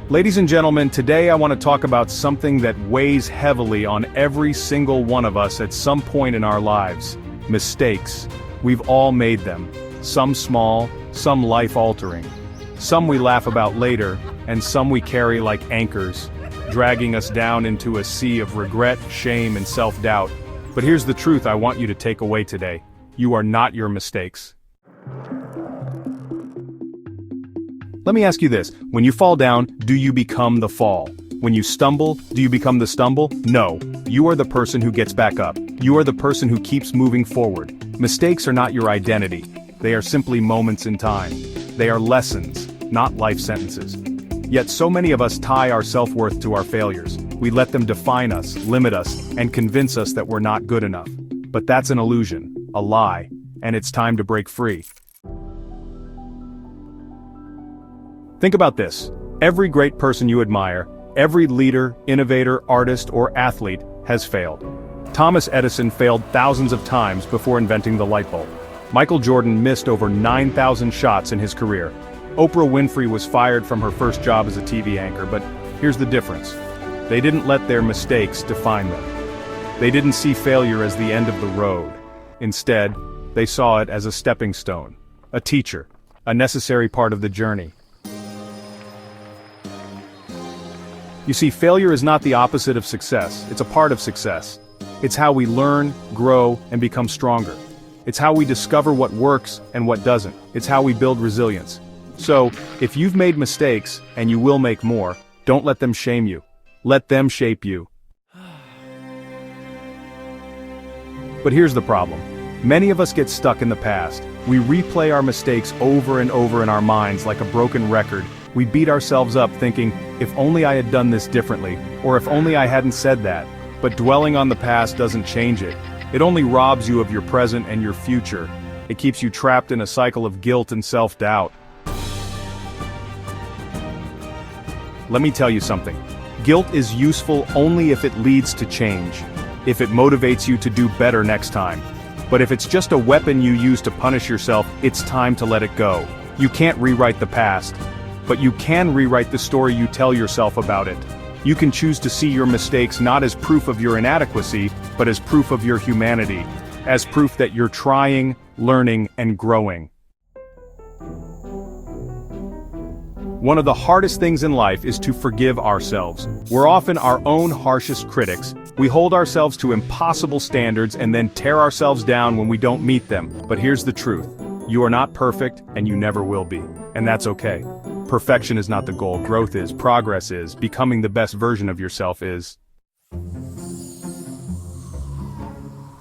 Ladies and gentlemen, today I want to talk about something that weighs heavily on every single one of us at some point in our lives. Mistakes. We've all made them. Some small, some life-altering. Some we laugh about later, and some we carry like anchors, dragging us down into a sea of regret, shame, and self-doubt. But here's the truth I want you to take away today. You are not your mistakes. Let me ask you this, when you fall down, do you become the fall? When you stumble, do you become the stumble? No. You are the person who gets back up. You are the person who keeps moving forward. Mistakes are not your identity. They are simply moments in time. They are lessons, not life sentences. Yet so many of us tie our self-worth to our failures. We let them define us, limit us, and convince us that we're not good enough. But that's an illusion, a lie, and it's time to break free. Think about this. Every great person you admire, every leader, innovator, artist, or athlete has failed. Thomas Edison failed thousands of times before inventing the light bulb. Michael Jordan missed over 9,000 shots in his career. Oprah Winfrey was fired from her first job as a TV anchor, but here's the difference. They didn't let their mistakes define them. They didn't see failure as the end of the road. Instead, they saw it as a stepping stone, a teacher, a necessary part of the journey. You see, failure is not the opposite of success, it's a part of success. It's how we learn, grow, and become stronger. It's how we discover what works and what doesn't. It's how we build resilience. So, if you've made mistakes, and you will make more, don't let them shame you. Let them shape you. But here's the problem. Many of us get stuck in the past. We replay our mistakes over and over in our minds like a broken record. We beat ourselves up thinking, if only I had done this differently, or if only I hadn't said that. But dwelling on the past doesn't change it. It only robs you of your present and your future. It keeps you trapped in a cycle of guilt and self-doubt. Let me tell you something. Guilt is useful only if it leads to change. If it motivates you to do better next time. But if it's just a weapon you use to punish yourself, it's time to let it go. You can't rewrite the past. But you can rewrite the story you tell yourself about it. You can choose to see your mistakes not as proof of your inadequacy, but as proof of your humanity. As proof that you're trying, learning, and growing. One of the hardest things in life is to forgive ourselves. We're often our own harshest critics. We hold ourselves to impossible standards and then tear ourselves down when we don't meet them. But here's the truth. You are not perfect, and you never will be. And that's okay. Perfection is not the goal. Growth is, progress is, becoming the best version of yourself is.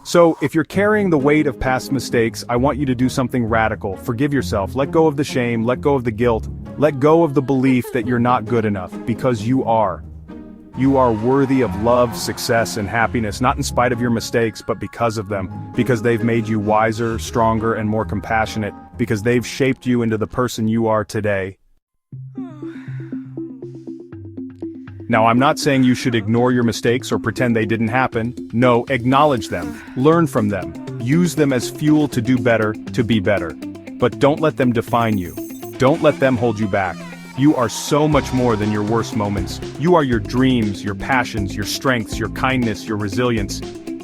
So, if you're carrying the weight of past mistakes, I want you to do something radical. Forgive yourself, let go of the shame, let go of the guilt, let go of the belief that you're not good enough, because you are. You are worthy of love, success, and happiness, not in spite of your mistakes, but because of them. Because they've made you wiser, stronger, and more compassionate. Because they've shaped you into the person you are today. Now, I'm not saying you should ignore your mistakes or pretend they didn't happen. No, acknowledge them. Learn from them. Use them as fuel to do better, to be better. But don't let them define you. Don't let them hold you back. You are so much more than your worst moments. You are your dreams, your passions, your strengths, your kindness, your resilience.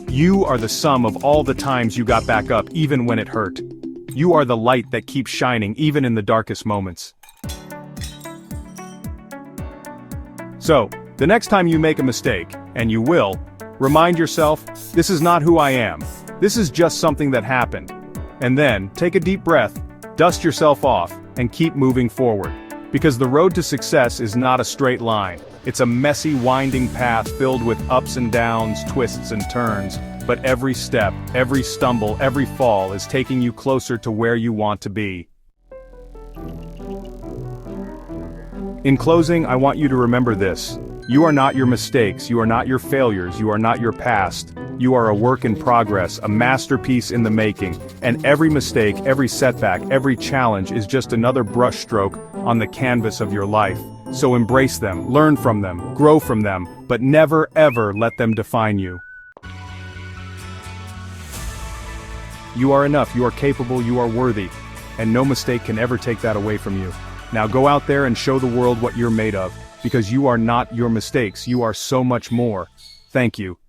You are the sum of all the times you got back up, even when it hurt. You are the light that keeps shining, even in the darkest moments. So, the next time you make a mistake, and you will, remind yourself, this is not who I am. This is just something that happened. And then, take a deep breath, dust yourself off, and keep moving forward. Because the road to success is not a straight line. It's a messy, winding path filled with ups and downs, twists and turns. But every step, every stumble, every fall is taking you closer to where you want to be. In closing, I want you to remember this. You are not your mistakes, you are not your failures, you are not your past. You are a work in progress, a masterpiece in the making, and every mistake, every setback, every challenge is just another brushstroke on the canvas of your life. So embrace them, learn from them, grow from them, but never ever let them define you. You are enough, you are capable, you are worthy, and no mistake can ever take that away from you. Now go out there and show the world what you're made of. because you are not your mistakes, you are so much more. Thank you.